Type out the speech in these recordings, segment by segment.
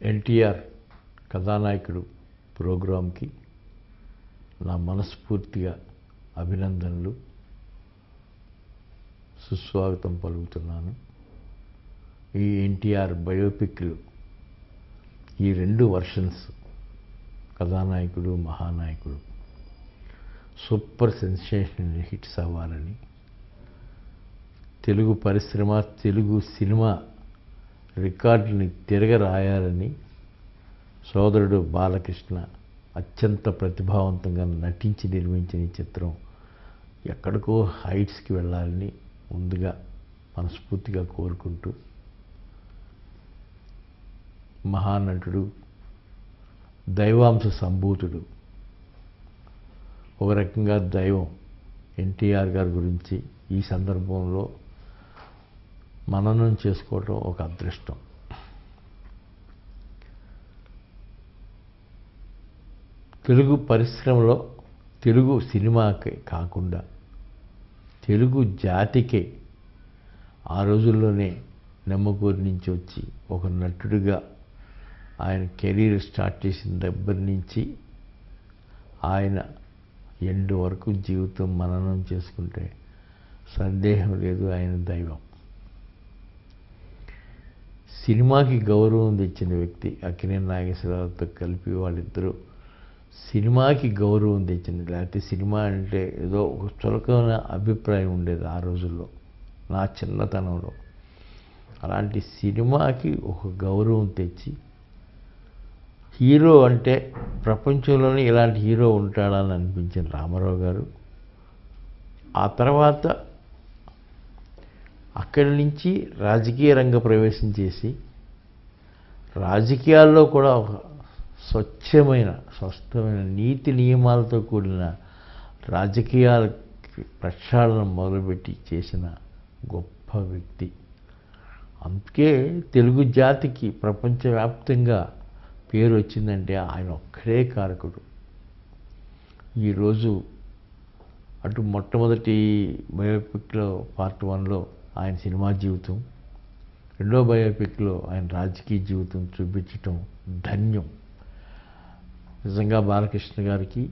ఎన్టీఆర్ కథానాయకుడు ప్రోగ్రాంకి నా మనస్ఫూర్తిగా అభినందనలు, సుస్వాగతం పలుకుతున్నాను. ఈ ఎన్టీఆర్ బయోపిక్లు ఈ రెండు వర్షన్స్ కథానాయకుడు మహానాయకుడు సూపర్ సెన్సేషనల్ హిట్స్ అవ్వాలని, తెలుగు పరిశ్రమ తెలుగు సినిమా రికార్డుని తిరగరాయాలని సోదరుడు బాలకృష్ణ అత్యంత ప్రతిభావంతంగా నటించి నిర్మించిన ఈ చిత్రం ఎక్కడికో హైట్స్కి వెళ్ళాలని ముందుగా మనస్ఫూర్తిగా కోరుకుంటూ, మహానటుడు, దైవాంశ సంభూతుడు, ఒక రకంగా దైవం ఎన్టీఆర్ గారి గురించి ఈ సందర్భంలో మననం చేసుకోవటం ఒక అదృష్టం. తెలుగు పరిశ్రమలో తెలుగు సినిమాకే కాకుండా తెలుగు జాతికే ఆ రోజుల్లోనే నెమ్మకూరు నుంచి వచ్చి ఒక నటుడిగా ఆయన కెరీర్ స్టార్ట్ చేసిన దగ్గర నుంచి ఆయన ఎండ్ వరకు జీవితం మననం చేసుకుంటే సందేహం లేదు ఆయన దైవం. సినిమాకి గౌరవం తెచ్చిన వ్యక్తి అక్కినేని నాగేశ్వరరావుతో కలిపి వాళ్ళిద్దరూ సినిమాకి గౌరవం తెచ్చింది. లేకపోతే సినిమా అంటే ఏదో ఒక చులకన అభిప్రాయం ఉండేది ఆ రోజుల్లో, నా చిన్నతనంలో. అలాంటి సినిమాకి ఒక గౌరవం తెచ్చి, హీరో అంటే ప్రపంచంలోనే ఇలాంటి హీరో ఉంటాడని అనిపించిన రామారావు గారు ఆ తర్వాత అక్కడి నుంచి రాజకీయ రంగ ప్రవేశం చేసి రాజకీయాల్లో కూడా ఒక స్వస్థమైన నీతి నియమాలతో కూడిన రాజకీయాల ప్రక్షాళన మొదలుపెట్టి చేసిన గొప్ప వ్యక్తి. అందుకే తెలుగు జాతికి ప్రపంచవ్యాప్తంగా పేరు వచ్చిందంటే ఆయన ఒక్కడే కారకుడు. ఈరోజు అటు మొట్టమొదటి బయోపిక్లో పార్ట్ 1లో ఆయన సినిమా జీవితం, రెండో బయోపిక్లో ఆయన రాజకీయ జీవితం చూపించటం ధన్యం. నిజంగా బాలకృష్ణ గారికి,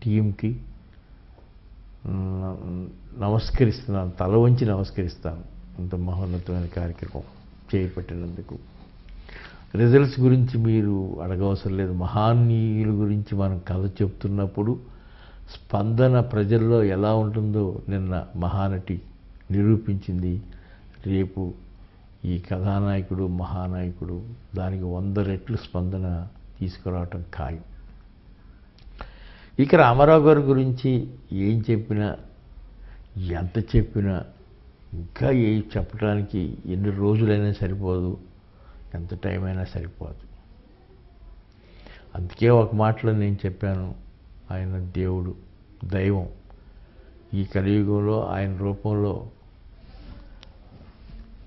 టీంకి నమస్కరిస్తున్నాను, తల వంచి నమస్కరిస్తాను. అంత మహోన్నతమైన కార్యక్రమం చేపట్టినందుకు. రిజల్ట్స్ గురించి మీరు అడగవసరం లేదు. మహానీయుల గురించి మనం కథ చెప్తున్నప్పుడు స్పందన ప్రజల్లో ఎలా ఉంటుందో నిన్న మహానటి నిరూపించింది. రేపు ఈ కథానాయకుడు మహానాయకుడు దానికి 100 రెట్లు స్పందన తీసుకురావటం ఖాయం. ఇక రామారావు గారి గురించి ఏం చెప్పినా ఎంత చెప్పినా ఇంకా ఏం చెప్పడానికి ఎన్ని రోజులైనా సరిపోదు, ఎంత టైం అయినా సరిపోదు. అందుకే ఒక మాటలో నేను చెప్పాను, ఆయన దేవుడు, దైవం. ఈ కలియుగంలో ఆయన రూపంలో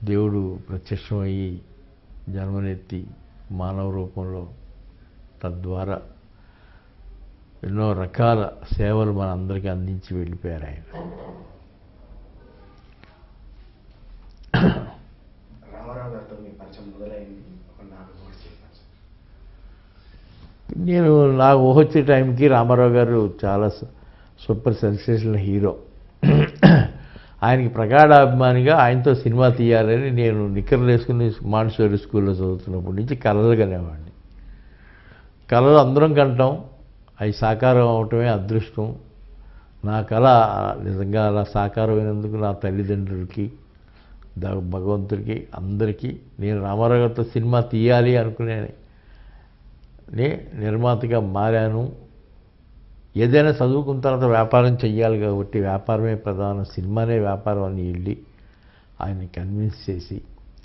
దేవుడు ప్రత్యక్షమయ్యి జన్మనెత్తి మానవ రూపంలో తద్వారా ఎన్నో రకాల సేవలు మన అందరికీ అందించి వెళ్ళిపోయారు ఆయన. నేను నాకు ఊహొచ్చే టైంకి రామారావు గారు చాలా సూపర్ సెన్సేషనల్ హీరో. ఆయనకి ప్రగాఢ అభిమానిగా ఆయనతో సినిమా తీయాలని నేను నిక్కర్లు వేసుకుని మాంటెసోరీ స్కూల్లో చదువుతున్నప్పటి నుంచి కలలు కనేవాడిని. కళలు అందరం కంటాం, అవి సాకారం అవటమే అదృష్టం. నా కళ నిజంగా అలా సాకారమైనందుకు నా తల్లిదండ్రులకి, భగవంతుడికి, అందరికీ, నేను రామారావు గారితో సినిమా తీయాలి అనుకునే నిర్మాతగా మారాను. ఏదైనా చదువుకున్న తర్వాత వ్యాపారం చెయ్యాలి కాబట్టి వ్యాపారమే ప్రధానం, సినిమానే వ్యాపారం అని వెళ్ళి ఆయన్ని కన్విన్స్ చేసి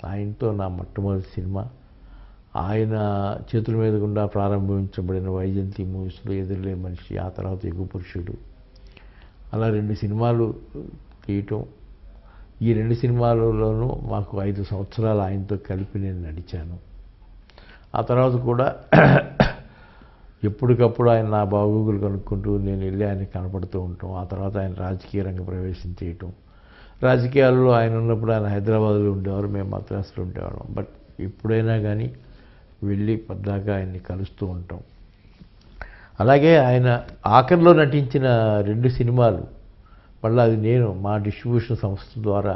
ఆయనతో నా మొట్టమొదటి సినిమా, ఆయన చేతుల మీద గుండా ప్రారంభించబడిన వైజయంతి మూవీస్లో ఎదురులే మనిషి, ఆ తర్వాత యుగ పురుషుడు, అలా 2 సినిమాలు తీయటం. ఈ 2 సినిమాలలోనూ మాకు 5 సంవత్సరాలు ఆయనతో కలిపి నేను నడిచాను. ఆ తర్వాత కూడా ఎప్పటికప్పుడు ఆయన నా బాగోగులు కనుక్కుంటూ నేను వెళ్ళి ఆయన కనపడుతూ ఉంటాం. ఆ తర్వాత ఆయన రాజకీయ రంగ ప్రవేశం చేయటం. రాజకీయాల్లో ఆయన ఉన్నప్పుడు ఆయన హైదరాబాద్లో ఉండేవారు, మేము మద్రాసులో ఉండేవాళ్ళం. బట్ ఎప్పుడైనా కానీ వెళ్ళి పద్దాకా ఆయన్ని కలుస్తూ ఉంటాం. అలాగే ఆయన ఆఖరిలో నటించిన 2 సినిమాలు మళ్ళీ అది నేను మా డిస్ట్రిబ్యూషన్ సంస్థ ద్వారా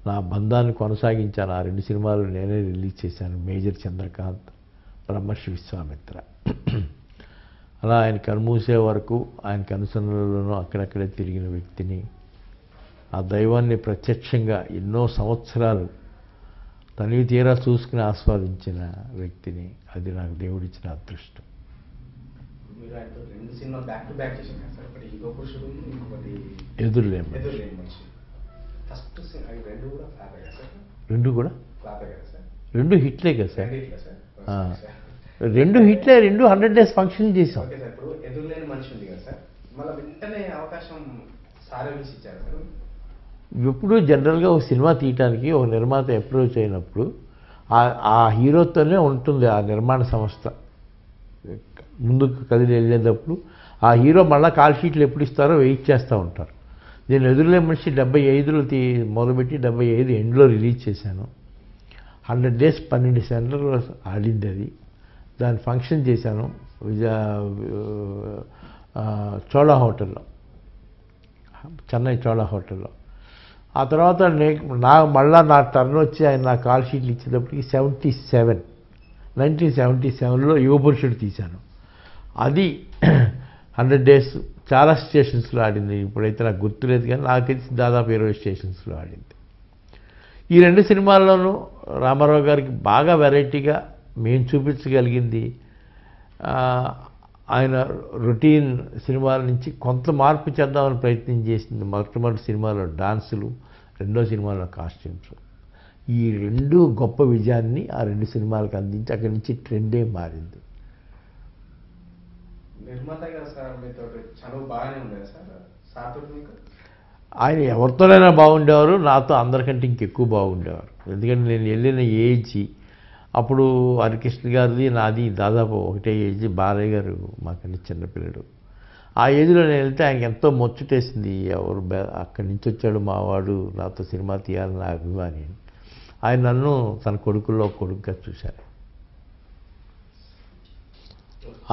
నా బంధాన్ని కొనసాగించాను. ఆ 2 సినిమాలు నేనే రిలీజ్ చేశాను. మేజర్ చంద్రకాంత్, బ్రహ్మర్షి విశ్వామిత్ర. అలా ఆయన కనుమూసే వరకు ఆయన కనుసన్నలోనూ అక్కడక్కడే తిరిగిన వ్యక్తిని, ఆ దైవాన్ని ప్రత్యక్షంగా ఎన్నో సంవత్సరాలు తనివి తీరా చూసుకుని ఆస్వాదించిన వ్యక్తిని. అది నాకు దేవుడిచ్చిన అదృష్టం. మీరు ఆయనతో 2 సినిమాలు బ్యాక్ టు బ్యాక్ చేశారు కదా సార్. ఒకటి యుగ పురుషుడు, ఇంకొకటి ఎదురులేము. ఎదురులేని మనిషి. ఫస్ట్ అవి 2 కూడా ఫ్లాప్ అయ్యాయి సార్. 2 కూడా ఫ్లాప్ అయ్యాయి సార్. 2 హిట్లే కదా సార్. రెండిట్లా సార్. 2 హిట్లే, 2 100 days ఫంక్షన్ చేసాం. Okay sir. ఇప్పుడు ఎదురులేని మనిషి ఉంది కదా సార్, మళ్ళీ వెంటనే అవకాశం సారే నుంచి ఇచ్చారు సార్. ఎప్పుడు జనరల్గా ఒక సినిమా తీయటానికి ఒక నిర్మాత అప్రోచ్ అయినప్పుడు ఆ హీరోతోనే ఉంటుంది ఆ నిర్మాణ సంస్థ. ముందుకు కదిలి వెళ్ళేటప్పుడు ఆ హీరో మళ్ళీ కాల్ షీట్లు ఎప్పుడు ఇస్తారో వెయిట్ చేస్తూ ఉంటారు. నేను ఎదురులే మనిషి 75లో మొదలుపెట్టి 75 ఎండ్లో రిలీజ్ చేశాను. 100 days 12 సెంటర్లో ఆడింది అది. దాని ఫంక్షన్ చేశాను చోళా హోటల్లో, చెన్నై చోళా హోటల్లో. ఆ తర్వాత మళ్ళా నా టర్న్ వచ్చి ఆయన నా కాల్ షీట్లు ఇచ్చేటప్పటికి 1977లో యువపురుషుడు తీశాను. అది 100 days చాలా స్టేషన్స్లో ఆడింది. ఇప్పుడైతే నాకు గుర్తులేదు కానీ నాకు తెలిసి దాదాపు 20 స్టేషన్స్లో ఆడింది. ఈ 2 సినిమాల్లోనూ రామారావు గారికి బాగా వెరైటీగా మేము చూపించగలిగింది ఆయన రొటీన్ సినిమాల నుంచి కొంత మార్పు చేద్దామని ప్రయత్నం చేసింది. మొట్టమొదటి సినిమాలో డాన్సులు, రెండో సినిమాలో కాస్ట్యూమ్స్. ఈ 2 గొప్ప విజయాన్ని ఆ 2 సినిమాలకు అందించి అక్కడి నుంచి ట్రెండే మారింది. నిర్మాత గారు సార్ మీతో చనువు బాగానే ఉండేది సార్. సార్తో మీకు ఆయన ఎవరితోనైనా బాగుండేవారు, నాతో అందరికంటే ఇంకెక్కువ బాగుండేవారు. ఎందుకంటే నేను వెళ్ళిన ఏజ్ అప్పుడు హరికృష్ణ గారిది నాది దాదాపు ఒకటే ఏజ్. బాలయ్య గారు మాకన్నా చిన్నపిల్లడు. ఆ ఏజ్లో నేను వెళ్తే ఆయనకి ఎంతో ముచ్చటేసింది. ఎవరు అక్కడి నుంచి వచ్చాడు మావాడు, నాతో సినిమా తీయాలని నా అభిమాని. ఆయన నన్ను తన కొడుకుల్లో కొడుకుగా చూశారు.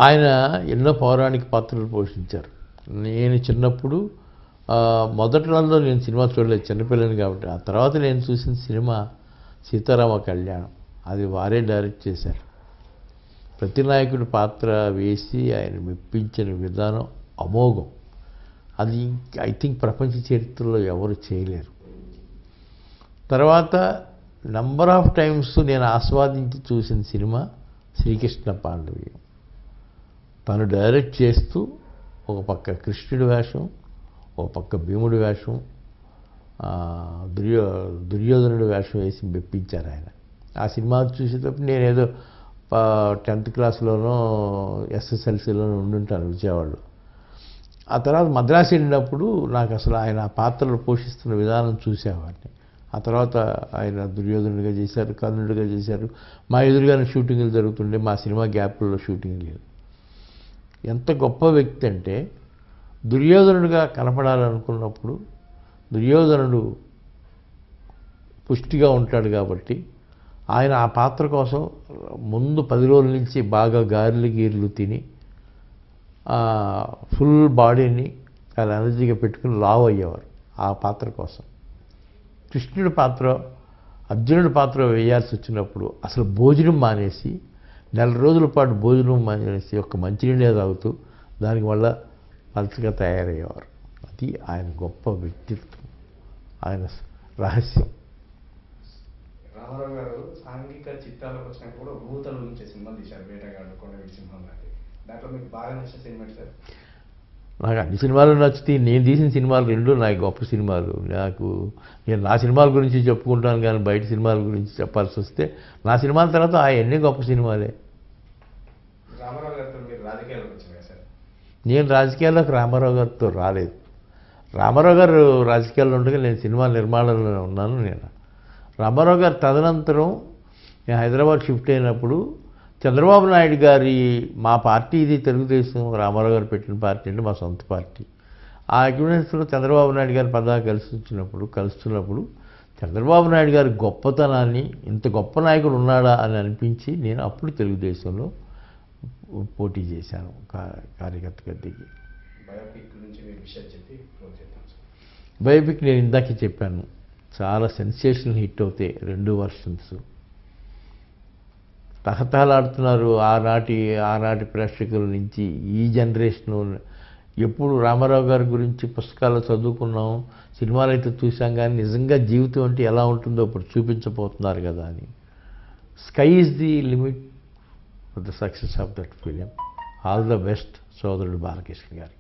ఆయన ఎన్నో పౌరాణిక పాత్రలు పోషించారు. నేను చిన్నప్పుడు మొదటి రోజుల్లో నేను సినిమా చూడలేదు, చిన్నపిల్లని కాబట్టి. ఆ తర్వాత నేను చూసిన సినిమా సీతారామ కళ్యాణం. అది వారే డైరెక్ట్ చేశారు. ప్రతినాయకుడి పాత్ర వేసి ఆయన మెప్పించిన విధానం అమోఘం. అది ఐ థింక్ ప్రపంచ చరిత్రలో ఎవరు చేయలేరు. తర్వాత నంబర్ ఆఫ్ టైమ్స్ నేను ఆస్వాదించి చూసిన సినిమా శ్రీకృష్ణ పాండవీయం. తను డైరెక్ట్ చేస్తూ ఒక పక్క కృష్ణుడి వేషం, ఒక పక్క భీముడి వేషం, దుర్యోధనుడి వేషం వేసి మెప్పించారు ఆయన. ఆ సినిమా చూసేటప్పుడు నేనేదో 10th క్లాస్లోనో SSLCలోనో ఉండుంటాను విజయవాడలో. ఆ తర్వాత మద్రాసు వెళ్ళినప్పుడు నాకు అసలు ఆయన ఆ పాత్రలు పోషిస్తున్న విధానం చూసేవాడిని. ఆ తర్వాత ఆయన దుర్యోధనుడిగా చేశారు, కర్ణుడిగా చేశారు. మా ఎదురుగానే షూటింగ్లు జరుగుతుండే, మా సినిమా గ్యాప్లలో షూటింగ్ లేదు. ఎంత గొప్ప వ్యక్తి అంటే దుర్యోధనుడిగా కనపడాలనుకున్నప్పుడు దుర్యోధనుడు పుష్టిగా ఉంటాడు కాబట్టి ఆయన ఆ పాత్ర కోసం ముందు 10 రోజుల నుంచి బాగా గారెలు గీర్లు తిని ఫుల్ బాడీని చాలా ఎనర్జీగా పెట్టుకుని లావ్ అయ్యేవారు ఆ పాత్ర కోసం. కృష్ణుడి పాత్ర, అర్జునుడి పాత్ర వేయాల్సి వచ్చినప్పుడు అసలు భోజనం మానేసి 4 రోజుల పాటు భోజనం మానేసి ఒక మంచినీళ్ళే తాగుతూ దానికి వల్ల పలచగా తయారయ్యేవారు. అది ఆయన గొప్ప వ్యక్తిత్వం, ఆయన రహస్యం. రామారావు గారు సాంఘిక చిత్రాలకు వచ్చినప్పుడు కూడా భూతలు నుంచి సినిమా తీశారు, వేటగాడు, కొండవీటి సింహం లాంటి. దాంట్లో మీకు బాగా నచ్చిన సినిమా సార్? నాకు అన్ని సినిమాలు నచ్చుతాయి. నేను తీసిన సినిమాలు 2 నాకు గొప్ప సినిమాలు. నేను నా సినిమాల గురించి చెప్పుకుంటాను కానీ బయట సినిమాల గురించి చెప్పాల్సి వస్తే నా సినిమాల తర్వాత అవన్నీ గొప్ప సినిమాలే. రామారావు గారితో మీరు రాజకీయాలకు వచ్చినాయి సార్? నేను రాజకీయాల్లోకి రామారావు గారితో రాలేదు. రామారావు గారు రాజకీయాల్లో ఉండగా నేను సినిమా నిర్మాణంలో ఉన్నాను. నేను రామారావు గారు తదనంతరం నేను హైదరాబాద్ షిఫ్ట్ అయినప్పుడు చంద్రబాబు నాయుడు గారి, మా పార్టీ ఇది తెలుగుదేశం, రామారావు గారు పెట్టిన పార్టీ అంటే మా సొంత పార్టీ. ఆ అగ్రిమెంట్స్లో చంద్రబాబు నాయుడు గారి పదాలు కలుస్తున్నప్పుడు చంద్రబాబు నాయుడు గారి గొప్పతనాన్ని, ఇంత గొప్ప నాయకుడు ఉన్నాడా అని అనిపించి నేను అప్పుడు తెలుగుదేశంలో పోటీ చేశాను కార్యకర్తగా దిగి. బయోపిక్ గురించి మీరు విషయాలు చెప్పి క్లోజ్ చేద్దాం సార్. బయోపిక్ నేను ఇందాకే చెప్పాను, చాలా సెన్సేషనల్ హిట్ అవుతాయి 2 వర్షన్స్. తహతహలాడుతున్నారు ఆనాటి ప్రేక్షకుల నుంచి. ఈ జనరేషను ఎప్పుడు రామారావు గారి గురించి పుస్తకాలు చదువుకున్నాం, సినిమాలు అయితే చూసాం, కానీ నిజంగా జీవితం అంటే ఎలా ఉంటుందో ఇప్పుడు చూపించబోతున్నారు కదా అని. Sky is the limit for the success of that film. All the best సోదరుడు బాలకృష్ణ గారికి.